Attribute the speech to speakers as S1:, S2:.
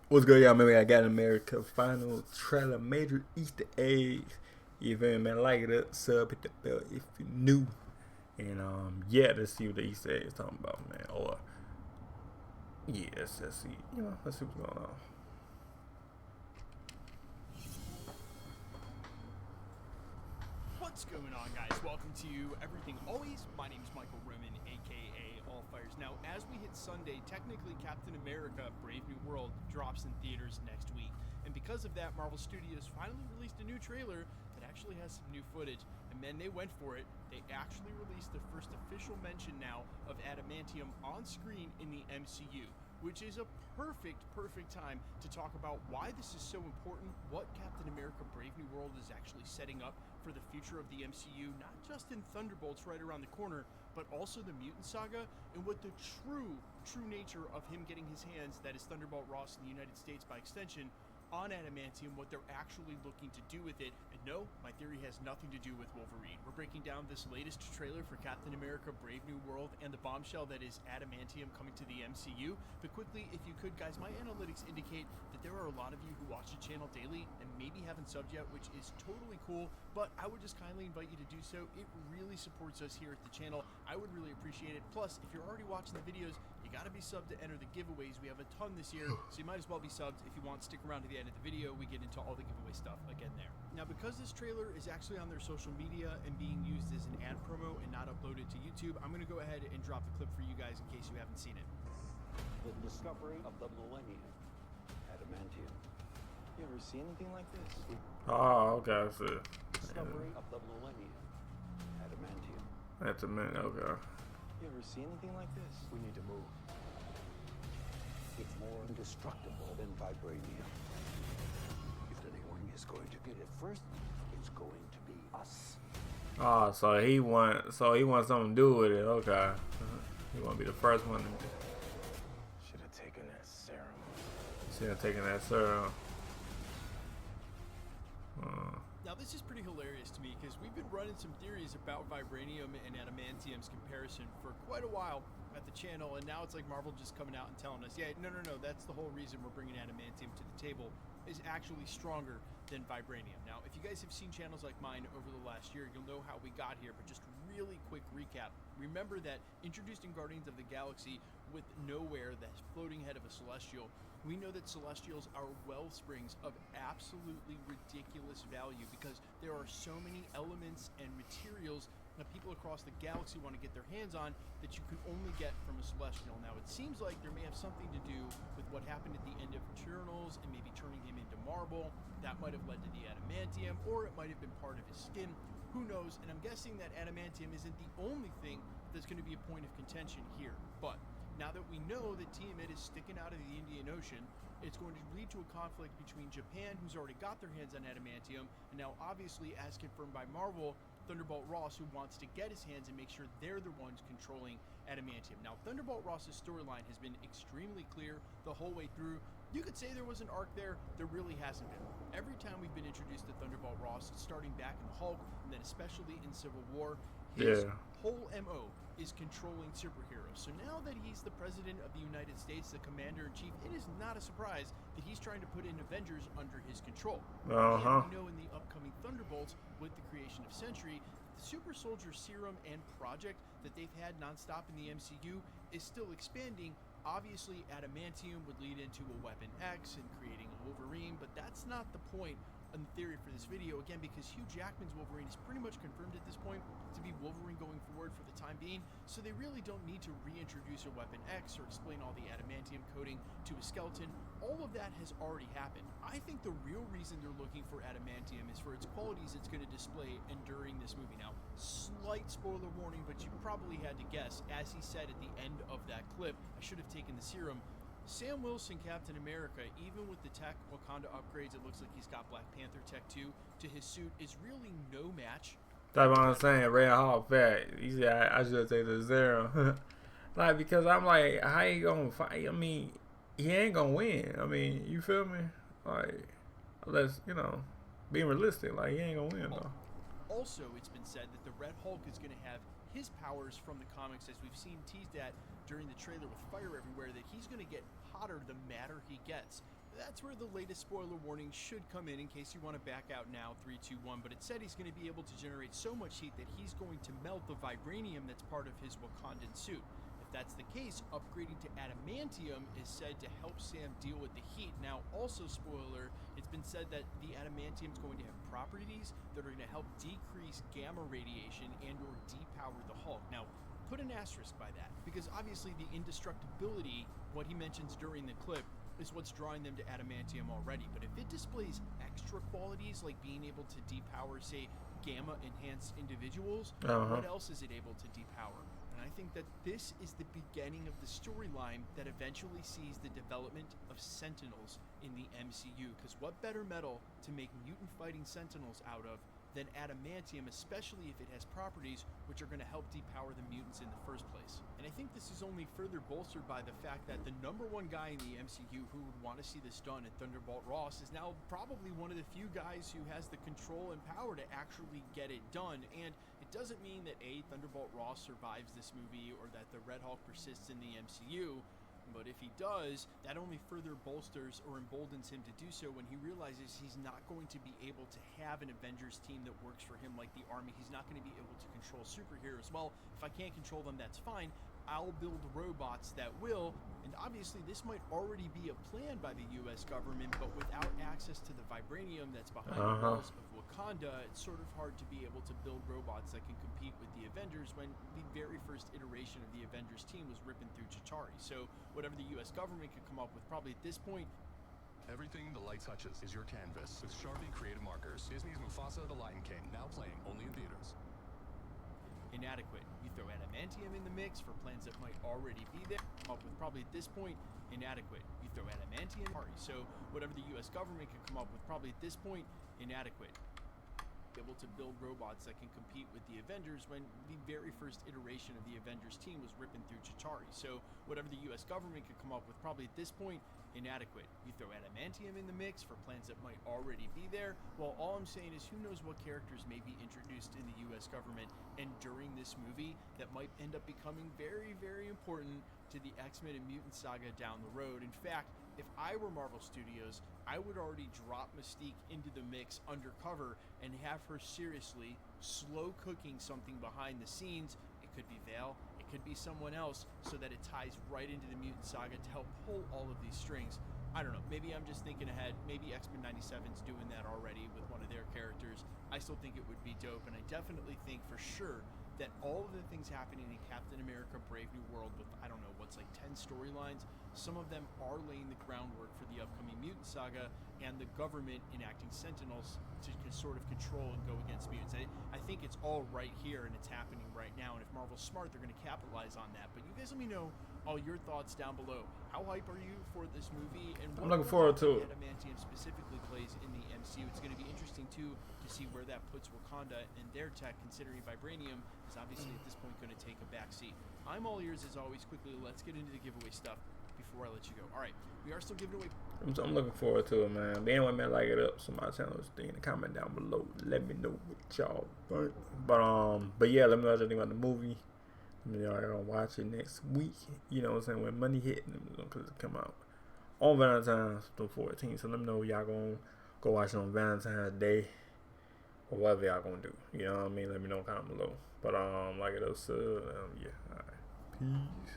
S1: What's good, y'all? Maybe I got America final trailer, major Easter eggs. You feel me, man? Like it, sub, hit the bell if you're new. And yeah, let's see what the Easter egg is talking about, man. Or yeah, let's see. Let's see what's going on.
S2: What's going on, guys? Welcome to Everything Always. My name is Michael Roman, aka Allfires. Now, as we hit Sunday, technically Captain America: Brave New World drops in theaters next week, and because of that, Marvel Studios finally released a new trailer that actually has some new footage. And man, they went for it. They actually released the first official mention now of adamantium on screen in the MCU, which is a perfect time to talk about why this is so important, what Captain America: Brave New World is actually setting up for the future of the MCU, not just in Thunderbolts right around the corner, but also the Mutant Saga, and what the true nature of him getting his hands, that is Thunderbolt Ross in the United States by extension, on adamantium, what they're actually looking to do with it. And no, my theory has nothing to do with Wolverine. We're breaking down this latest trailer for Captain America: Brave New World and the bombshell that is adamantium coming to the MCU. But quickly, if you could, guys, my analytics indicate that there are a lot of you who watch the channel daily and maybe haven't subbed yet, which is totally cool, but I would just kindly invite you to do so. It really supports us here at the channel. I would really appreciate it. Plus, if you're already watching the videos, you gotta be subbed to enter the giveaways. We have a ton this year, so you might as well be subbed. If you want, stick around to the end of the video. We get into all the giveaway stuff again there. Now, because this trailer is actually on their social media and being used as an ad promo and not uploaded to YouTube, I'm gonna go ahead and drop the clip for you guys in case you haven't seen it.
S3: The discovery of the millennium, adamantium. You ever see anything like this?
S1: Oh, okay, I see.
S3: Discovery of the millennium, adamantium.
S1: That's a minute, okay.
S3: You ever see anything like this? We need to move. It's more indestructible than vibranium. If anyone is going to get it first, it's going to be us.
S1: Oh, so he wants something to do with it, okay. He want to be the first one.
S3: Should have taken that serum.
S1: Should have taken that serum.
S2: Now, this is pretty hilarious to me because we've been running some theories about vibranium and adamantium's comparison for quite a while at the channel, and now it's like Marvel just coming out and telling us, yeah, no, that's the whole reason we're bringing adamantium to the table, is actually stronger than vibranium. Now, if you guys have seen channels like mine over the last year, you'll know how we got here, but just really quick recap. Remember that introduced in Guardians of the Galaxy with Nowhere, that's floating head of a Celestial, we know that Celestials are wellsprings of absolutely ridiculous value because there are so many elements and materials that people across the galaxy want to get their hands on that you can only get from a Celestial. Now, it seems like there may have something to do with what happened at the end of Eternals and maybe turning him into marble. That might have led to the adamantium, or it might have been part of his skin. Who knows? And I'm guessing that adamantium isn't the only thing that's going to be a point of contention here. But now that we know that Tiamat is sticking out of the Indian Ocean, it's going to lead to a conflict between Japan, who's already got their hands on adamantium, and now obviously, as confirmed by Marvel, Thunderbolt Ross, who wants to get his hands and make sure they're the ones controlling adamantium. Now, Thunderbolt Ross's storyline has been extremely clear the whole way through. You could say there was an arc there really hasn't been. Every time we've been introduced to Thunderbolt Ross, starting back in Hulk, and then especially in Civil War, his whole MO is controlling superheroes. So now that he's the president of the United States, the commander-in-chief, it is not a surprise that he's trying to put in Avengers under his control. And we know in the upcoming Thunderbolts, with the creation of Sentry, the Super Soldier Serum and project that they've had nonstop in the MCU is still expanding. Obviously, adamantium would lead into a Weapon X and creating a Wolverine, but that's not the point in theory for this video, again, because Hugh Jackman's Wolverine is pretty much confirmed at this point to be Wolverine going forward for the time being, so they really don't need to reintroduce a Weapon X or explain all the adamantium coding to a skeleton. All of that has already happened. I think the real reason they're looking for adamantium is for its qualities it's going to display during this movie. Now, slight spoiler warning, but you probably had to guess, as he said at the end of that clip, I should have taken the serum. Sam Wilson, Captain America, even with the tech Wakanda upgrades, it looks like he's got Black Panther tech too, to his suit, is really no match.
S1: That's what I'm saying, Red Hawk fat. You see, I should take the zero. Like, because I'm like, how you gonna fight? I mean, he ain't gonna win. I mean, you feel me? Like, let's, being realistic, like, he ain't gonna win, though.
S2: Also, it's been said that the Red Hulk is gonna have his powers from the comics, as we've seen teased at during the trailer with fire everywhere, that he's going to get hotter the madder he gets. That's where the latest spoiler warning should come in case you want to back out now. 3, 2, 1. But it said he's going to be able to generate so much heat that he's going to melt the vibranium that's part of his Wakandan suit. If that's the case, upgrading to adamantium is said to help Sam deal with the heat. Now, also spoiler, it's been said that the adamantium is going to have properties that are going to help decrease gamma radiation and or depower the Hulk. Now, put an asterisk by that, because obviously the indestructibility, what he mentions during the clip, is what's drawing them to adamantium already. But if it displays extra qualities like being able to depower, say, gamma enhanced individuals, what else is it able to depower? And I think that this is the beginning of the storyline that eventually sees the development of Sentinels in the MCU. Because what better metal to make mutant fighting Sentinels out of than adamantium, especially if it has properties which are going to help depower the mutants in the first place. And I think this is only further bolstered by the fact that the #1 guy in the MCU who would want to see this done at Thunderbolt Ross is now probably one of the few guys who has the control and power to actually get it done. And it doesn't mean that Thunderbolt Ross survives this movie or that the Red Hulk persists in the MCU. But if he does, that only further bolsters or emboldens him to do so when he realizes he's not going to be able to have an Avengers team that works for him like the Army. He's not going to be able to control superheroes. Well, if I can't control them, that's fine. I'll build robots that will. And obviously, this might already be a plan by the U.S. government, but without access to the vibranium that's behind the walls of Wakanda, it's sort of hard to be able to build robots that can compete with the Avengers when the very first iteration of the Avengers team was ripping through Chitauri. So whatever the U.S. government could come up with, probably at this point.
S4: Everything the light touches is your canvas with Sharpie creative markers. Disney's Mufasa the Lion King, now playing only in theaters.
S2: Inadequate. You throw adamantium in the mix for plans that might already be there. Come up with probably at this point. Inadequate. You throw adamantium. So whatever the U.S. government could come up with, probably at this point. Inadequate. Able to build robots that can compete with the Avengers when the very first iteration of the Avengers team was ripping through Chitauri. So whatever the U.S. government could come up with, probably at this point, inadequate. You throw adamantium in the mix for plans that might already be there. Well, all I'm saying is who knows what characters may be introduced in the U.S. government and during this movie that might end up becoming very, very important to the X-Men and Mutant Saga down the road. In fact, if I were Marvel Studios, I would already drop Mystique into the mix undercover and have her seriously slow cooking something behind the scenes. It could be Vale, it could be someone else, so that it ties right into the Mutant Saga to help pull all of these strings. I don't know, maybe I'm just thinking ahead. Maybe X-Men 97's doing that already with one of their characters. I still think it would be dope, and I definitely think for sure that all of the things happening in Captain America Brave New World with, I don't know, what's like 10 storylines, some of them are laying the groundwork for the upcoming Mutant Saga and the government enacting Sentinels to sort of control and go against mutants. I think it's all right here and it's happening right now, and if Marvel's smart, they're going to capitalize on that. But you guys let me know all your thoughts down below. How hype are you for this movie? And
S1: I'm looking forward to it.
S2: Adamantium specifically plays in the MCU. It's going to be interesting too to see where that puts Wakanda and their tech, considering vibranium is obviously at this point going to take a back seat. I'm all ears as always. Quickly, let's get into the giveaway stuff before I let you go. All right, we are still giving away.
S1: I'm looking forward to it, man. But anyway, man, like it up. So my channel is in the comment down below. Let me know what y'all think. But yeah, let me know what you think about the movie. Let me know y'all gonna watch it next week. You know what I'm saying? When money hit, because it come out on Valentine's the 14th. So let me know y'all gonna go watch it on Valentine's Day or whatever y'all gonna do. You know what I mean? Let me know comment below. But like it up, so yeah. All right. Peace.